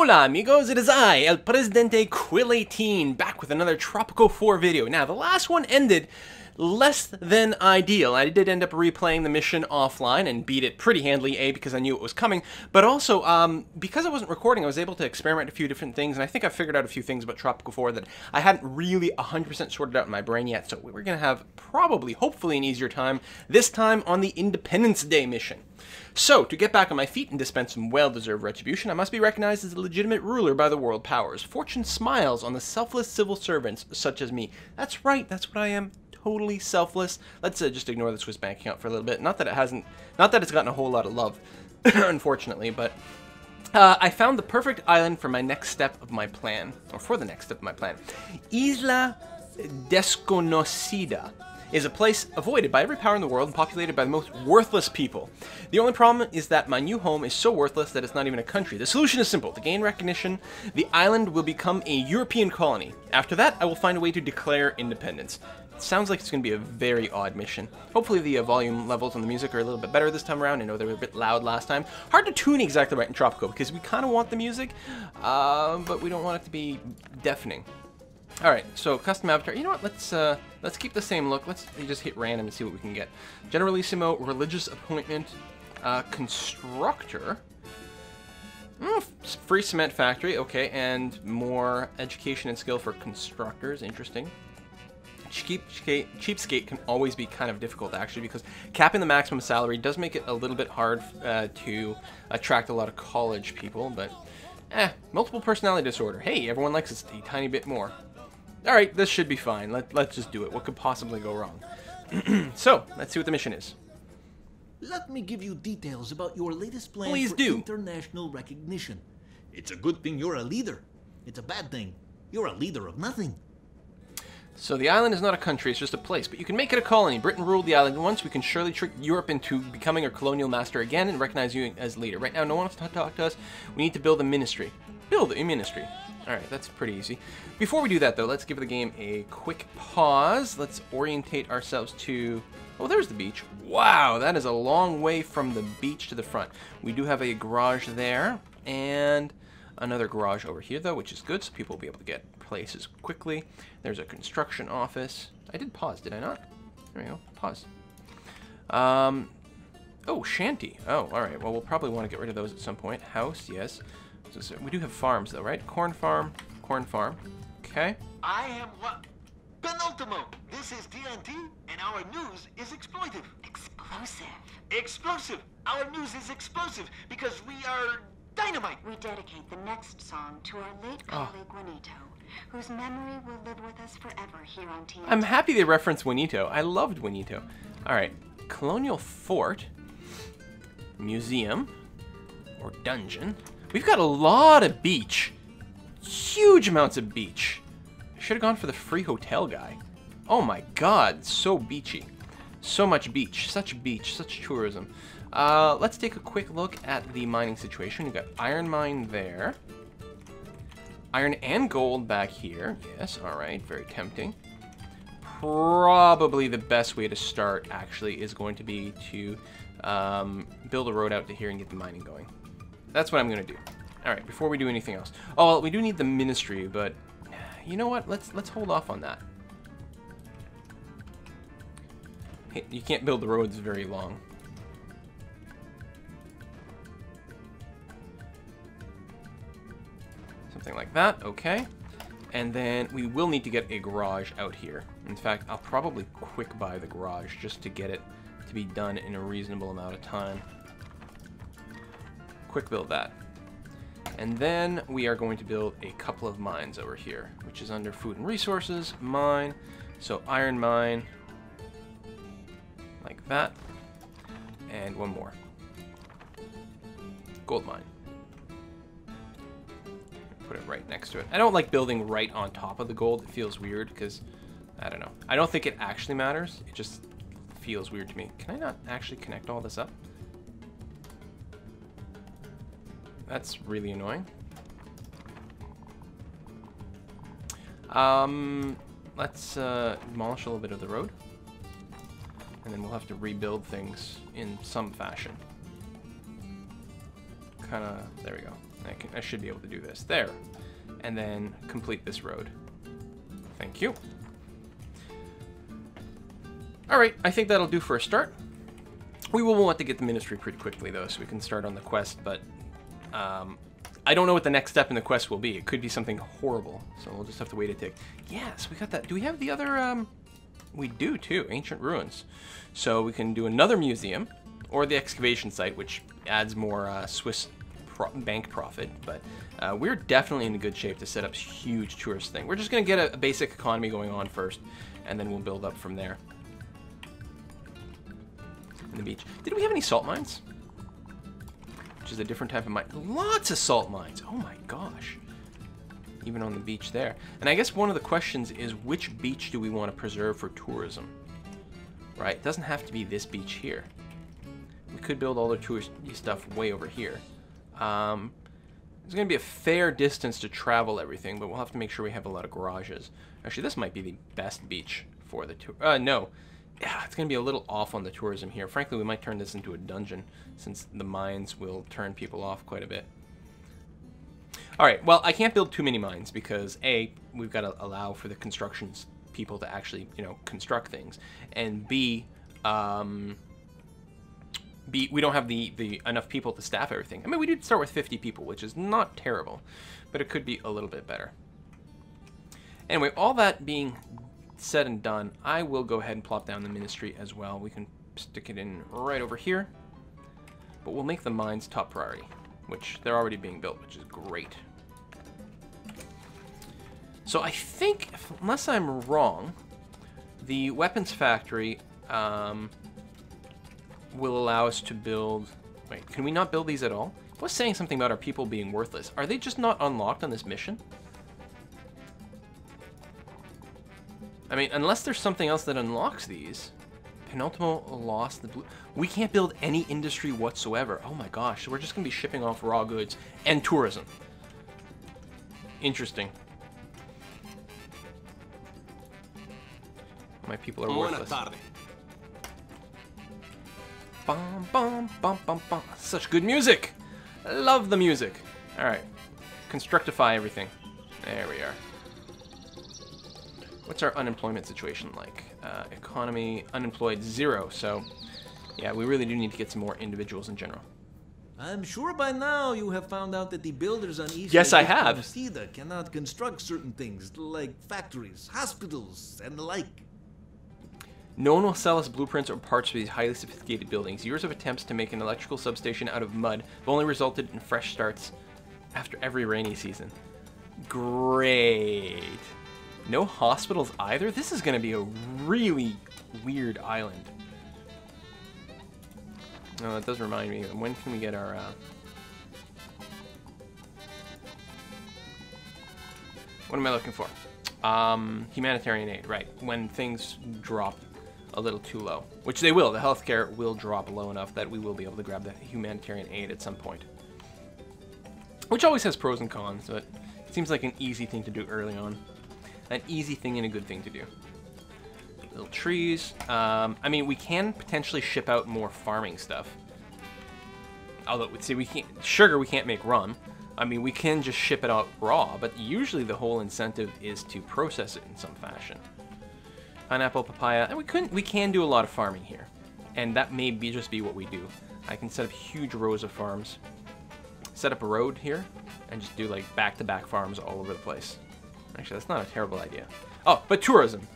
Hola amigos, it is I, El Presidente Quill 18, back with another Tropico 4 video. Now, the last one ended less than ideal. I did end up replaying the mission offline and beat it pretty handily, A, because I knew it was coming, but also, because I wasn't recording, I was able to experiment a few different things, and I think I figured out a few things about Tropico 4 that I hadn't really 100% sorted out in my brain yet, so we're going to have probably, hopefully, an easier time, this time on the Independence Day mission. So, to get back on my feet and dispense some well-deserved retribution, I must be recognized as a legitimate ruler by the world powers. Fortune smiles on the selfless civil servants such as me. That's right, that's what I am. Totally selfless. Let's just ignore the Swiss bank account for a little bit. Not that it's gotten a whole lot of love, unfortunately, but I found the perfect island for my next step of my plan, or for the next step of my plan. Isla Desconocida is a place avoided by every power in the world and populated by the most worthless people. The only problem is that my new home is so worthless that it's not even a country. The solution is simple. To gain recognition, the island will become a European colony. After that, I will find a way to declare independence. It sounds like it's going to be a very odd mission. Hopefully the volume levels on the music are a little bit better this time around. I know they were a bit loud last time. Hard to tune exactly right in Tropico because we kind of want the music, but we don't want it to be deafening. Alright, so custom avatar. You know what? Let's keep the same look. Let's just hit random and see what we can get. Generalissimo, religious appointment, constructor. Free cement factory, okay, and more education and skill for constructors. Interesting. Cheapskate can always be kind of difficult, actually, because capping the maximum salary does make it a little bit hard to attract a lot of college people, but multiple personality disorder. Hey, everyone likes it a tiny bit more. Alright, this should be fine. Let's just do it. What could possibly go wrong? So, let's see what the mission is. Let me give you details about your latest plan Please for do. international recognition. It's a good thing you're a leader. It's a bad thing you're a leader of nothing. So the island is not a country, it's just a place, but you can make it a colony. Britain ruled the island once. We can surely trick Europe into becoming our colonial master again and recognize you as leader. Right now, no one wants to talk to us. We need to build a ministry. Build a ministry. Alright, that's pretty easy. Before we do that, though, let's give the game a quick pause. Let's orientate ourselves to... Oh, there's the beach. Wow, that is a long way from the beach to the front. We do have a garage there, and another garage over here, though, which is good, so people will be able to get places quickly. There's a construction office. I did pause, did I not? There we go, pause. Oh, shanty. Oh, alright, well, we'll probably want to get rid of those at some point. House, yes. So we do have farms, though, right? Corn farm, okay. I am what? Penultimo! This is TNT, and our news is exploitive. Explosive. Explosive! Our news is explosive because we are dynamite! We dedicate the next song to our late colleague Juanito, whose memory will live with us forever here on TNT. I'm happy they referenced Juanito. I loved Juanito. Alright, Colonial Fort, Museum, or Dungeon. We've got a lot of beach. Huge amounts of beach. I should have gone for the free hotel guy. Oh my god, so beachy. So much beach, such tourism. Let's take a quick look at the mining situation. We've got iron mine there. Iron and gold back here. Yes, alright, very tempting. Probably the best way to start, actually, is going to be to build a road out to here and get the mining going. That's what I'm going to do. Alright, before we do anything else. Oh, well, we do need the ministry, but you know what? Let's hold off on that. Hey, you can't build the roads very long. Something like that, okay. And then we will need to get a garage out here. In fact, I'll probably quick buy the garage just to get it to be done in a reasonable amount of time. Quick build that. And then we are going to build a couple of mines over here, which is under food and resources, mine. So iron mine, like that. And one more. Gold mine. Put it right next to it. I don't like building right on top of the gold. It feels weird because, I don't know. I don't think it actually matters. It just feels weird to me. Can I not actually connect all this up? That's really annoying. Let's demolish a little bit of the road. And then we'll have to rebuild things in some fashion. kind of... There we go. I should be able to do this. There. And then complete this road. Thank you. Alright, I think that'll do for a start. We will want to get the ministry pretty quickly, though, so we can start on the quest, but... I don't know what the next step in the quest will be. It could be something horrible, so we'll just have to wait a tick. Yes, we got that. Do we have the other... We do, too. Ancient Ruins. So we can do another museum, or the excavation site, which adds more Swiss bank profit, but we're definitely in good shape to set up huge tourist thing. We're just going to get a basic economy going on first, and then we'll build up from there. In the beach. Did we have any salt mines? Which is a different type of mine. Lots of salt mines! Oh my gosh. Even on the beach there. And I guess one of the questions is, which beach do we want to preserve for tourism? Right? It doesn't have to be this beach here. We could build all the touristy stuff way over here. There's going to be a fair distance to travel everything, but we'll have to make sure we have a lot of garages. Actually, this might be the best beach for the tour. No. Yeah, it's going to be a little off on the tourism here. Frankly, we might turn this into a dungeon, since the mines will turn people off quite a bit. Alright, well, I can't build too many mines, because A, we've got to allow for the construction people to actually, you know, construct things. And B, we don't have the enough people to staff everything. I mean, we did start with 50 people, which is not terrible, but it could be a little bit better. Anyway, all that being said and done, I will go ahead and plop down the ministry as well. We can stick it in right over here, but we'll make the mines top priority, which they're already being built, which is great. So I think, unless I'm wrong, the weapons factory will allow us to build... Wait, can we not build these at all? I was saying something about our people being worthless. Are they just not unlocked on this mission? I mean, unless there's something else that unlocks these. Penultimo lost the blue... We can't build any industry whatsoever. Oh my gosh, so we're just going to be shipping off raw goods and tourism. Interesting. My people are worthless. Bum, bum, bum, bum, bum. Such good music! I love the music. Alright. Constructify everything. There we are. What's our unemployment situation like? Economy, unemployed, 0. So, yeah, we really do need to get some more individuals in general. I'm sure by now you have found out that the builders on East Yes, I have. Cannot construct certain things, like factories, hospitals, and the like. No one will sell us blueprints or parts for these highly sophisticated buildings. Years of attempts to make an electrical substation out of mud have only resulted in fresh starts after every rainy season. Great. No hospitals either? This is going to be a really weird island. Oh, it does remind me. When can we get our... What am I looking for? Humanitarian aid, right. When things drop a little too low. Which they will. The healthcare will drop low enough that we will be able to grab the humanitarian aid at some point. Which always has pros and cons, but it seems like an easy thing to do early on. An easy thing and a good thing to do. Little trees. I mean, we can potentially ship out more farming stuff. Although, see, we can't... Sugar we can't make rum. I mean, we can just ship it out raw, but usually the whole incentive is to process it in some fashion. Pineapple, papaya, and we can do a lot of farming here. And that may just be what we do. I can set up huge rows of farms. Set up a road here, and just do like back-to-back farms all over the place. Actually, that's not a terrible idea. Oh, but tourism.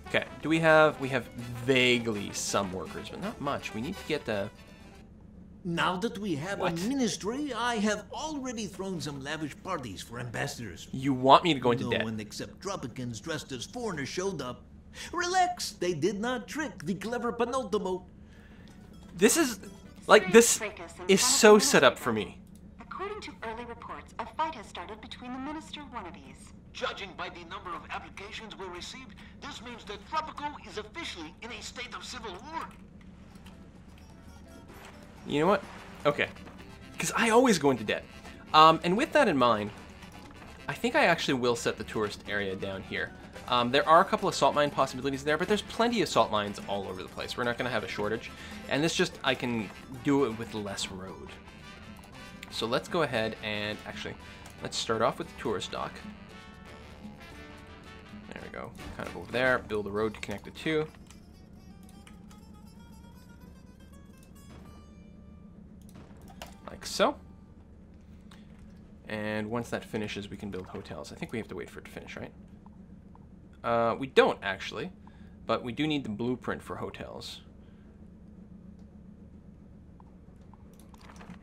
Okay, do we have vaguely some workers, but not much. We need to get the... Now that we have a ministry, I have already thrown some lavish parties for ambassadors. You want me to go into debt? No one except Tropicans dressed as foreigners showed up. Relax, they did not trick the clever Penultimo. This is... Like, this is so set up for me. According to early reports, a fight has started between the minister wannabes. Judging by the number of applications we received, this means that Tropico is officially in a state of civil war. You know what? Okay. Because I always go into debt. And with that in mind, I think I actually will set the tourist area down here. There are a couple of salt mine possibilities there, but there's plenty of salt mines all over the place. We're not going to have a shortage. And this just, I can do it with less road. So let's go ahead and actually, let's start off with the tourist dock. There we go. Kind of over there. Build a road to connect the two. Like so. And once that finishes, we can build hotels. I think we have to wait for it to finish, right? We don't, actually. But we do need the blueprint for hotels.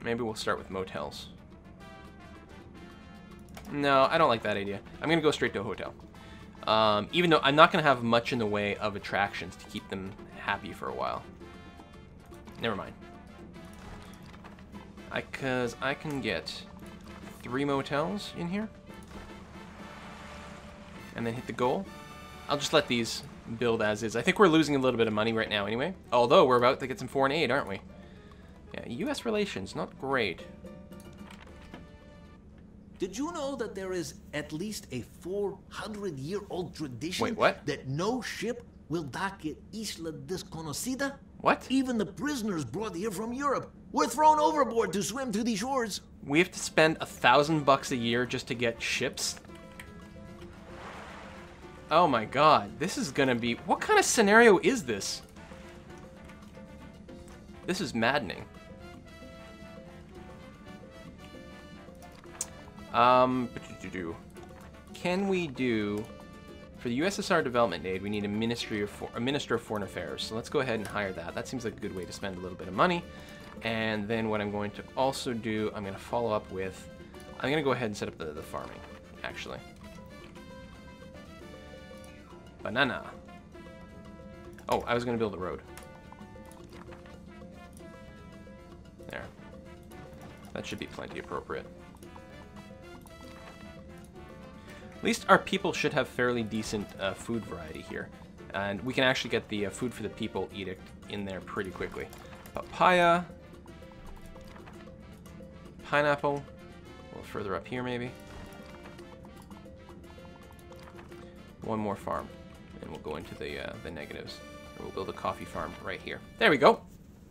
Maybe we'll start with motels. No, I don't like that idea. I'm going to go straight to a hotel. Even though I'm not going to have much in the way of attractions to keep them happy for a while. Never mind. Because I can get 3 motels in here. And then hit the goal. I'll just let these build as is. I think we're losing a little bit of money right now anyway. Although we're about to get some foreign aid, aren't we? Yeah, U.S. relations, not great. Did you know that there is at least a 400-year-old tradition Wait, what? that no ship will dock at Isla Desconocida? What? Even the prisoners brought here from Europe were thrown overboard to swim to the shores. We have to spend $1,000 a year just to get ships? Oh my god, this is gonna be... What kind of scenario is this? This is maddening. Can we do... For the USSR Development Aid, we need a Minister of Foreign Affairs. So let's go ahead and hire that. That seems like a good way to spend a little bit of money. And then what I'm going to also do, I'm going to follow up with... I'm going to go ahead and set up the farming, actually. Banana. Oh, I was going to build a road. There. That should be plenty appropriate. At least our people should have fairly decent food variety here. And we can actually get the food for the people edict in there pretty quickly. Papaya. Pineapple. A little further up here, maybe. One more farm. And we'll go into the negatives. Or we'll build a coffee farm right here. There we go.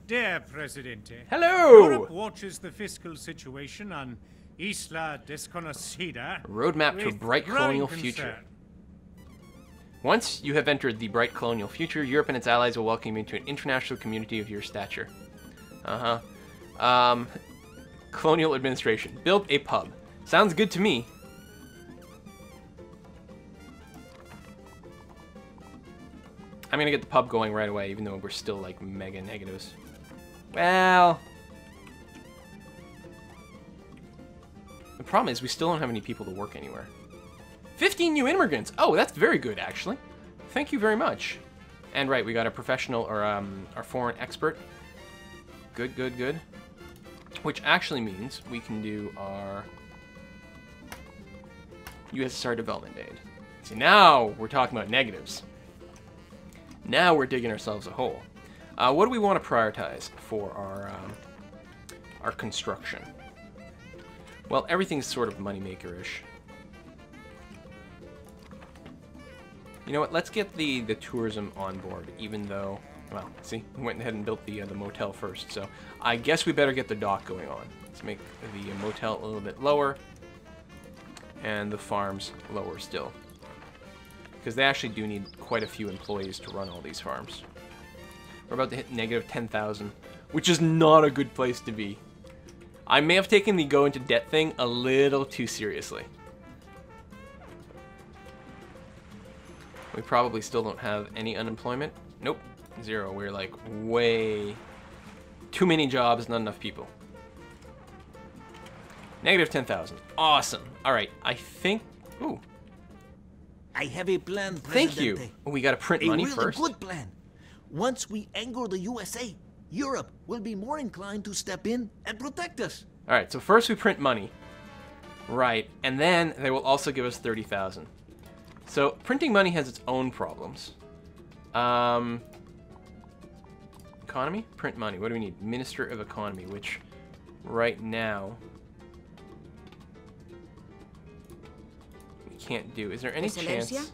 Dear Presidente. Hello! Europe watches the fiscal situation on Isla Desconocida. Roadmap to a bright colonial future. Once you have entered the bright colonial future, Europe and its allies will welcome you to an international community of your stature. Colonial administration. Build a pub. Sounds good to me. I'm gonna get the pub going right away, even though we're still like mega negatives. Well... The problem is we still don't have any people to work anywhere. 15 new immigrants! Oh, that's very good, actually. Thank you very much. And right, we got a professional, or our foreign expert. Good, good, good. Which actually means we can do our USSR Development Aid. See, now we're talking about negatives. Now we're digging ourselves a hole. What do we want to prioritize for our construction? Well, everything's sort of moneymaker-ish. You know what? Let's get the tourism on board, even though... Well, see, we went ahead and built the motel first, so I guess we better get the dock going on. Let's make the motel a little bit lower, and the farms lower still. Because they actually do need quite a few employees to run all these farms. We're about to hit negative 10,000, which is not a good place to be. I may have taken the go into debt thing a little too seriously. We probably still don't have any unemployment. Nope, 0. We're like way too many jobs, not enough people. Negative 10,000. Awesome. All right, I think... Ooh. I have a plan, Presidente. Thank you. Oh, we got to print money first. A really good plan. Once we anger the USA, Europe will be more inclined to step in and protect us. All right, so first we print money. Right, and then they will also give us 30,000. So printing money has its own problems. Economy? Print money. What do we need? Minister of Economy, which right now we can't do. Is there any chance?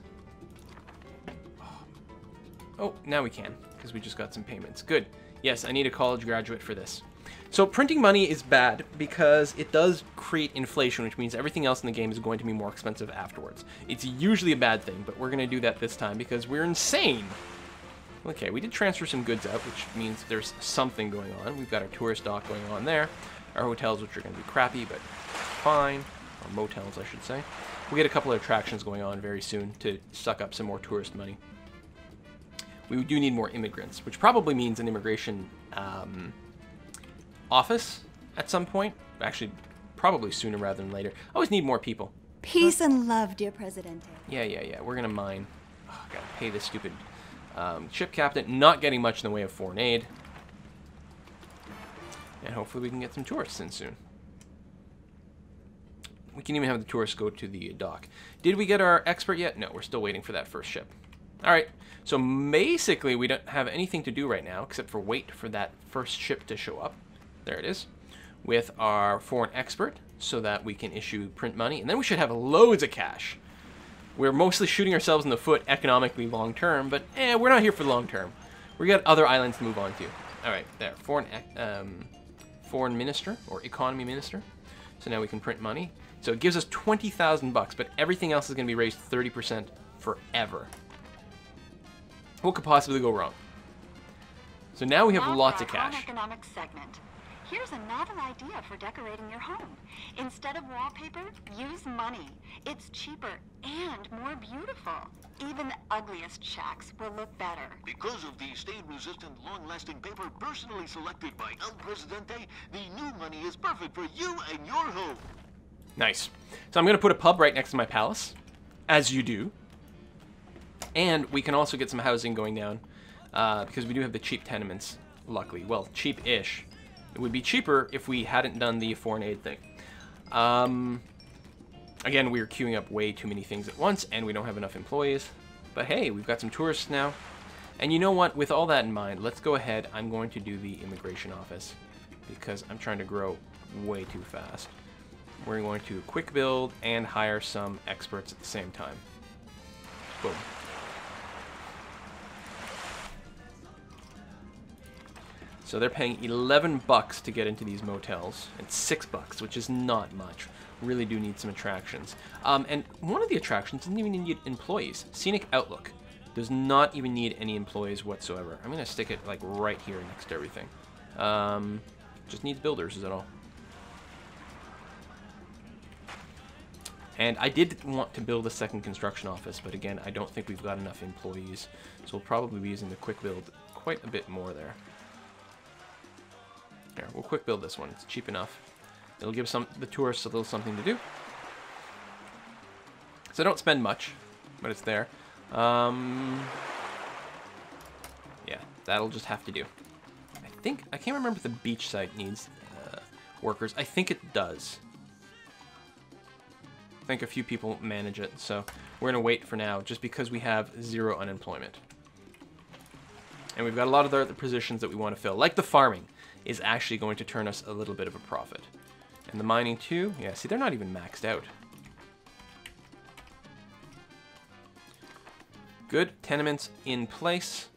Oh, now we can, because we just got some payments. Good. Yes, I need a college graduate for this. So printing money is bad because it does create inflation, which means everything else in the game is going to be more expensive afterwards. It's usually a bad thing, but we're going to do that this time because we're insane. Okay, we did transfer some goods out, which means there's something going on. We've got our tourist dock going on there. Our hotels, which are going to be crappy, but fine. Or motels, I should say. We'll get a couple of attractions going on very soon to suck up some more tourist money. We do need more immigrants, which probably means an immigration office at some point. Actually, probably sooner rather than later. I always need more people. Peace and love, dear Presidente. Yeah. We're going to mine. Oh, gotta pay this stupid ship captain. Not getting much in the way of foreign aid. And hopefully we can get some tourists in soon. We can even have the tourists go to the dock. Did we get our expert yet? No, we're still waiting for that first ship. Alright, so basically we don't have anything to do right now except for wait for that first ship to show up. There it is. With our foreign expert so that we can issue print money. And then we should have loads of cash. We're mostly shooting ourselves in the foot economically long term, but we're not here for the long term. We got other islands to move on to. Alright, there. Foreign minister or economy minister. So now we can print money. So it gives us 20,000 bucks, but everything else is going to be raised 30% forever. What could possibly go wrong? So now we have lots of cash. Economic segment. Here's a novel idea for decorating your home. Instead of wallpaper, use money. It's cheaper and more beautiful. Even the ugliest shacks will look better. Because of the stain-resistant, long-lasting paper personally selected by El Presidente, the new money is perfect for you and your home. Nice. So I'm going to put a pub right next to my palace, as you do. And we can also get some housing going down, because we do have the cheap tenements, luckily. Well, cheap-ish. It would be cheaper if we hadn't done the foreign aid thing. Again, we are queuing up way too many things at once, and we don't have enough employees. But hey, we've got some tourists now. And you know what? With all that in mind, let's go ahead. I'm going to do the immigration office, because I'm trying to grow way too fast. We're going to quick build and hire some experts at the same time. Boom. So they're paying 11 bucks to get into these motels, and 6 bucks, which is not much. Really do need some attractions. And one of the attractions doesn't even need employees. Scenic Outlook does not even need any employees whatsoever. I'm gonna stick it like right here next to everything. Just needs builders, is that all? And I did want to build a second construction office, but again, I don't think we've got enough employees. So we'll probably be using the quick build quite a bit more there. Here, we'll quick build this one. It's cheap enough. It'll give the tourists a little something to do. So don't spend much, but it's there. Yeah, that'll just have to do. I can't remember if the beach site needs workers. I think it does. I think a few people manage it, so we're going to wait for now, just because we have 0 unemployment. And we've got a lot of other positions that we want to fill, like the farming is actually going to turn us a little bit of a profit. And the mining too, yeah, see, they're not even maxed out. Good, tenements in place.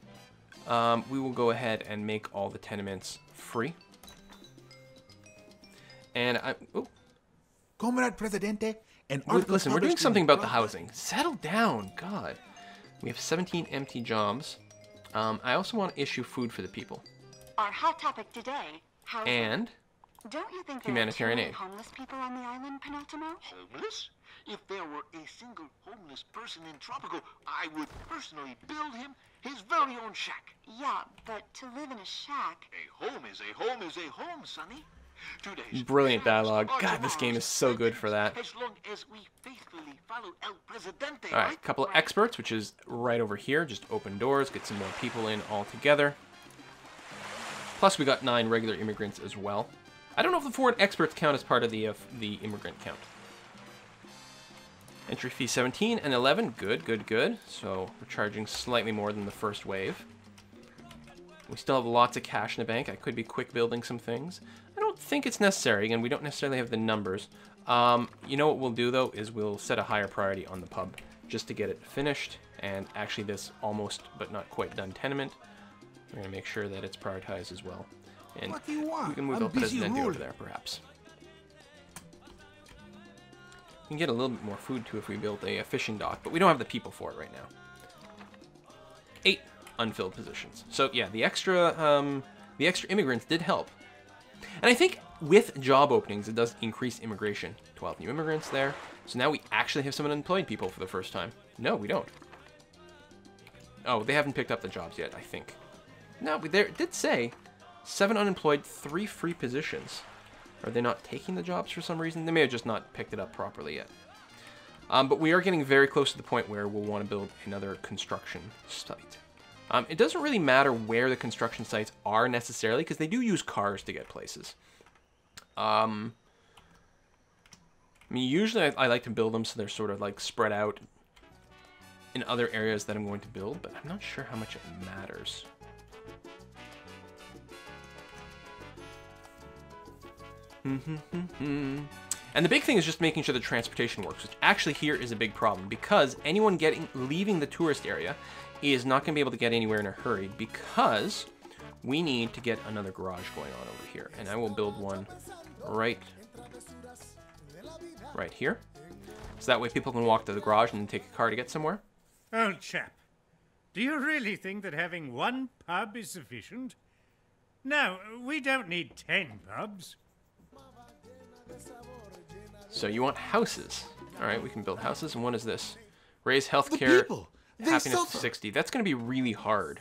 We will go ahead and make all the tenements free. And Comrade Presidente, listen, we're doing something about the housing. Settle down, God. We have 17 empty jobs. I also want to issue food for the people. Our hot topic today, housing. And Don't you think humanitarian there are aid. too many homeless people on the island, Penultimo? Homeless? If there were a single homeless person in Tropico, I would personally build him his very own shack. Yeah, but to live in a shack... A home is a home is a home, Sonny. Today's Brilliant plans dialogue. are God, this game is so good for that. As long as we faithfully follow El Presidente. All right, a couple of experts, which is right over here. Just open doors, get some more people in all together. Plus, we got 9 regular immigrants as well. I don't know if the foreign experts count as part of the immigrant count. Entry fee 17 and 11. Good, good, good. So we're charging slightly more than the first wave. We still have lots of cash in the bank. I could be quick building some things. I don't think it's necessary. Again, we don't necessarily have the numbers. You know what we'll do, though, is we'll set a higher priority on the pub just to get it finished. And actually this almost but not quite done tenement, we're going to make sure that it's prioritized as well. And What do you want? we can move I'm El busy Presidente over ruling. there, perhaps. We can get a little bit more food, too, if we build a fishing dock, but we don't have the people for it right now. 8 unfilled positions. So, yeah, the extra immigrants did help. And I think with job openings, it does increase immigration. 12 new immigrants there. So now we actually have some unemployed people for the first time. No, we don't. Oh, they haven't picked up the jobs yet, I think. No, but it did say 7 unemployed, 3 free positions. Are they not taking the jobs for some reason? They may have just not picked it up properly yet. But we are getting very close to the point where we'll want to build another construction site. It doesn't really matter where the construction sites are necessarily, because they do use cars to get places. I mean, usually I like to build them so they're sort of like spread out in other areas that I'm going to build, but I'm not sure how much it matters. And the big thing is just making sure the transportation works, which actually here is a big problem, because anyone leaving the tourist area is not going to be able to get anywhere in a hurry, because we need to get another garage going on over here. And I will build one right here. So that way people can walk to the garage and then take a car to get somewhere. Old chap, do you really think that having one pub is sufficient? No, we don't need 10 pubs. So you want houses. Alright, we can build houses. And what is this? Raise healthcare, happiness to 60. That's going to be really hard.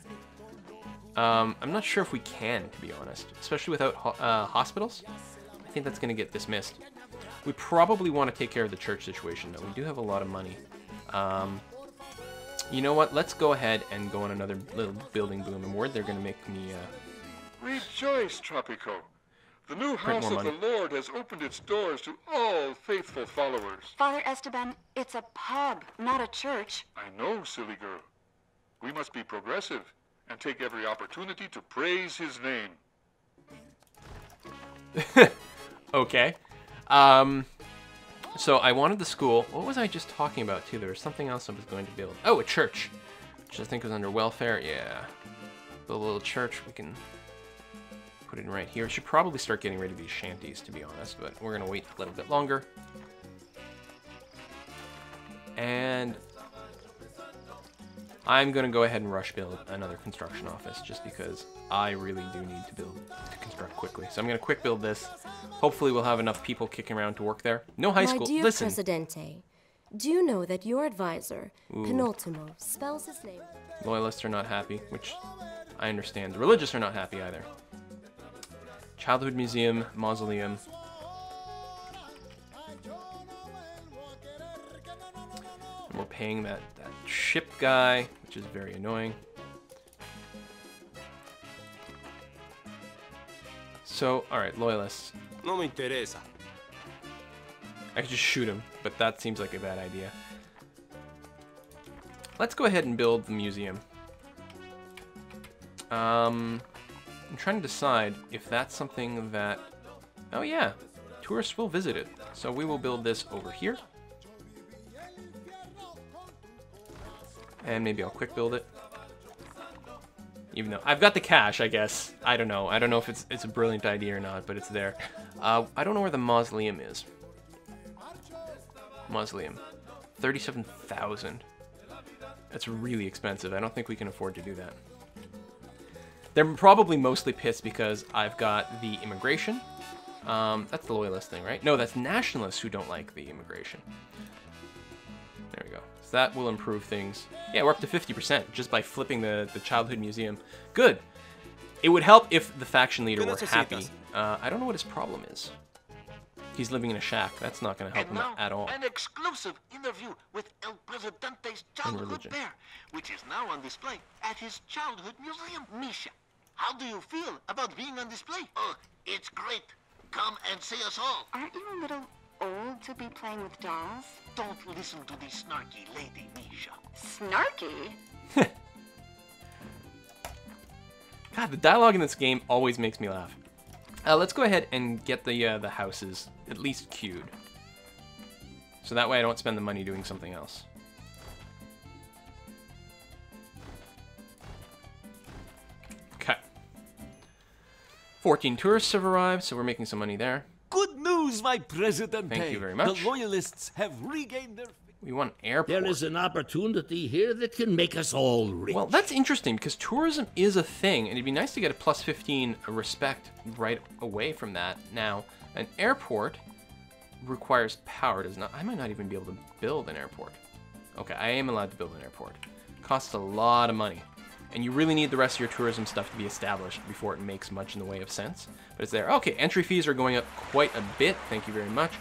I'm not sure if we can, to be honest. Especially without hospitals. I think that's going to get dismissed. We probably want to take care of the church situation, though. We do have a lot of money. You know what? Let's go ahead and go on another little building boom award. They're going to make me... Rejoice, Tropico. The new Print house more of the money. Lord has opened its doors to all faithful followers. Father Esteban, it's a pub, not a church. I know, silly girl. We must be progressive and take every opportunity to praise his name. Okay. So I wanted the school. What was I just talking about, too? There was something else I was going to build. Oh, a church. Which I think was under welfare. Yeah. Build a little church. We can put it in right here. Should probably start getting rid of these shanties, to be honest. But we're going to wait a little bit longer. And I'm going to go ahead and rush build another construction office, just because I really do need to construct quickly. So I'm going to quick build this. Hopefully we'll have enough people kicking around to work there. No high school. My dear Listen. Presidente, do you know that your advisor, Penultimo, spells his name? Loyalists are not happy, which I understand. The religious are not happy either. Childhood Museum, Mausoleum. And we're paying that ship guy, which is very annoying. So, alright, loyalists. No me interesa. I could just shoot him, but that seems like a bad idea. Let's go ahead and build the museum. I'm trying to decide if that's something that... Oh yeah, tourists will visit it. So we will build this over here. And maybe I'll quick build it. Even though I've got the cash, I guess. I don't know. I don't know if it's a brilliant idea or not, but it's there. I don't know where the mausoleum is. Mausoleum. 37,000. That's really expensive. I don't think we can afford to do that. They're probably mostly pissed because I've got the immigration. That's the loyalist thing, right? No, that's nationalists who don't like the immigration. There we go. So that will improve things. Yeah, we're up to 50% just by flipping the childhood museum. Good. It would help if the faction leader were happy. I don't know what his problem is. He's living in a shack. That's not going to help him at all. An exclusive interview with El Presidente's childhood bear, which is now on display at his childhood museum. Misha, how do you feel about being on display? Oh, it's great. Come and see us all. Aren't you a little old to be playing with dolls? Don't listen to the snarky lady, Misha. Snarky? God, the dialogue in this game always makes me laugh. Let's go ahead and get the houses at least queued. So that way I don't spend the money doing something else. Okay. 14 tourists have arrived, so we're making some money there. Good news, my Presidente. Thank you very much. The loyalists have regained their... We want an airport. There is an opportunity here that can make us all rich. Well, that's interesting because tourism is a thing, and it'd be nice to get a plus 15 respect right away from that. Now, an airport requires power, does not. I might not even be able to build an airport. Okay, I am allowed to build an airport. Costs a lot of money, and you really need the rest of your tourism stuff to be established before it makes much in the way of sense. But it's there. Okay, entry fees are going up quite a bit. Thank you very much.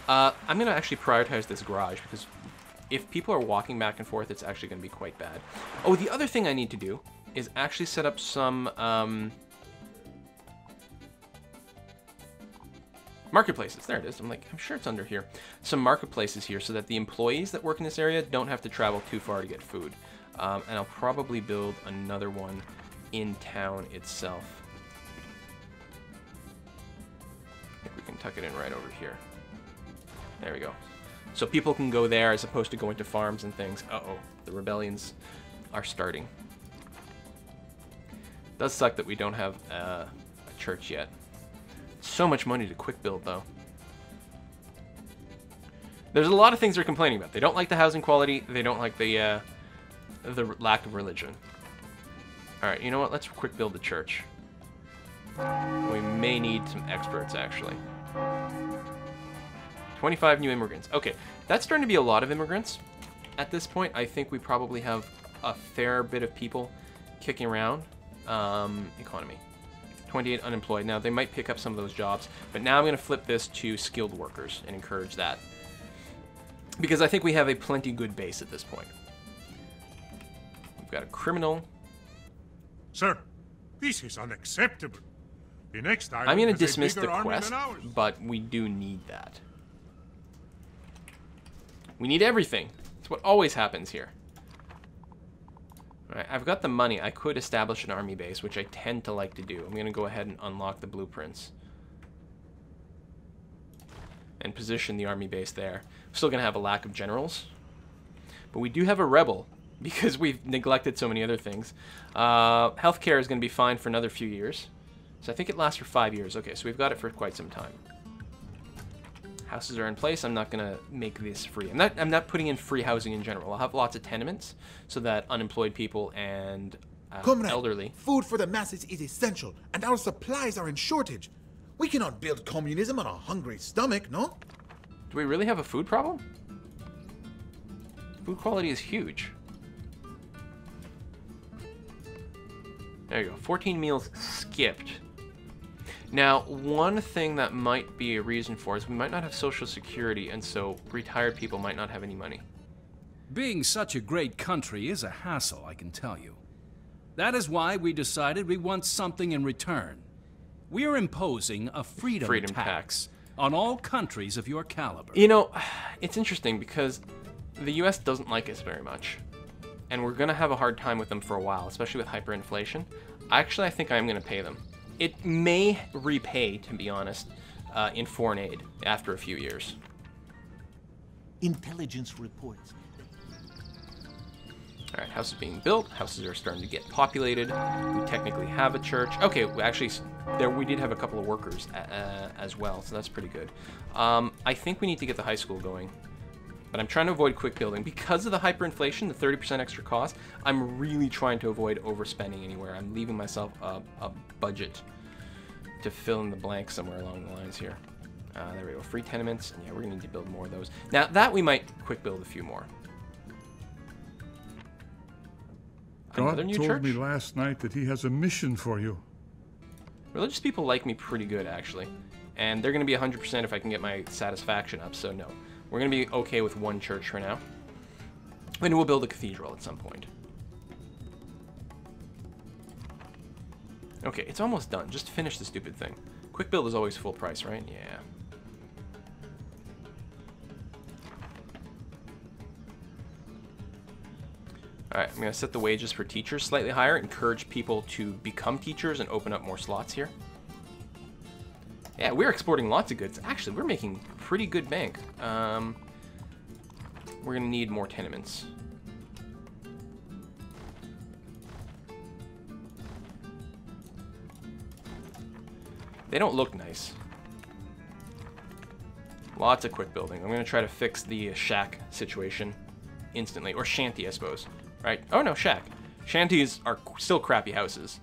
I'm going to actually prioritize this garage because if people are walking back and forth, it's actually going to be quite bad. Oh, the other thing I need to do is actually set up some marketplaces. There it is. I'm sure it's under here. Some marketplaces here so that the employees that work in this area don't have to travel too far to get food. And I'll probably build another one in town itself. I think we can tuck it in right over here. There we go. So people can go there as opposed to going to farms and things. Uh-oh, the rebellions are starting. Does suck that we don't have a church yet. So much money to quick build, though. There's a lot of things they're complaining about. They don't like the housing quality. They don't like the lack of religion. All right, you know what? Let's quick build the church. We may need some experts, actually. 25 new immigrants. Okay, that's starting to be a lot of immigrants. At this point, I think we probably have a fair bit of people kicking around. Economy. 28 unemployed. Now, they might pick up some of those jobs, but now I'm going to flip this to skilled workers and encourage that. Because I think we have a plenty good base at this point. We've got a criminal. Sir, this is unacceptable. The next I'm going to dismiss the quest, but we do need that. We need everything. It's what always happens here. All right, I've got the money. I could establish an army base, which I tend to like to do. I'm going to go ahead and unlock the blueprints. And position the army base there. We're still going to have a lack of generals. But we do have a rebel, because we've neglected so many other things. Healthcare is going to be fine for another few years. So I think it lasts for 5 years. Okay, so we've got it for quite some time. Houses are in place. I'm not gonna make this free. I'm not putting in free housing in general. I'll have lots of tenements so that unemployed people and elderly. Food for the masses is essential, and our supplies are in shortage. We cannot build communism on a hungry stomach, no? Do we really have a food problem? Food quality is huge. There you go. 14 meals skipped. Now, one thing that might be a reason for is we might not have Social Security, and so retired people might not have any money. Being such a great country is a hassle, I can tell you. That is why we decided we want something in return. We are imposing a freedom tax on all countries of your caliber. You know, it's interesting because the US doesn't like us very much. And we're going to have a hard time with them for a while, especially with hyperinflation. Actually, I think I'm going to pay them. It may repay, to be honest, in foreign aid after a few years. Intelligence reports. All right, houses being built. Houses are starting to get populated. We technically have a church. Okay, actually, we did have a couple of workers as well, so that's pretty good. I think we need to get the high school going. But I'm trying to avoid quick building. Because of the hyperinflation, the 30% extra cost, I'm really trying to avoid overspending anywhere. I'm leaving myself a budget to fill in the blank somewhere along the lines here. There we go. Free tenements. And yeah, we're going to need to build more of those. Now, that we might quick build a few more. God told me last night that he has a mission for you. Religious people like me pretty good, actually. And they're going to be 100% if I can get my satisfaction up, so no. We're going to be okay with one church for now. And we'll build a cathedral at some point. Okay, it's almost done. Just finish the stupid thing. Quick build is always full price, right? Yeah. Alright, I'm going to set the wages for teachers slightly higher. Encourage people to become teachers and open up more slots here. Yeah, we're exporting lots of goods. Actually, we're making pretty good bank. We're going to need more tenements. They don't look nice. Lots of quick building. I'm going to try to fix the shack situation instantly. Or shanty, I suppose. Right? Oh, no, shack. Shanties are still crappy houses.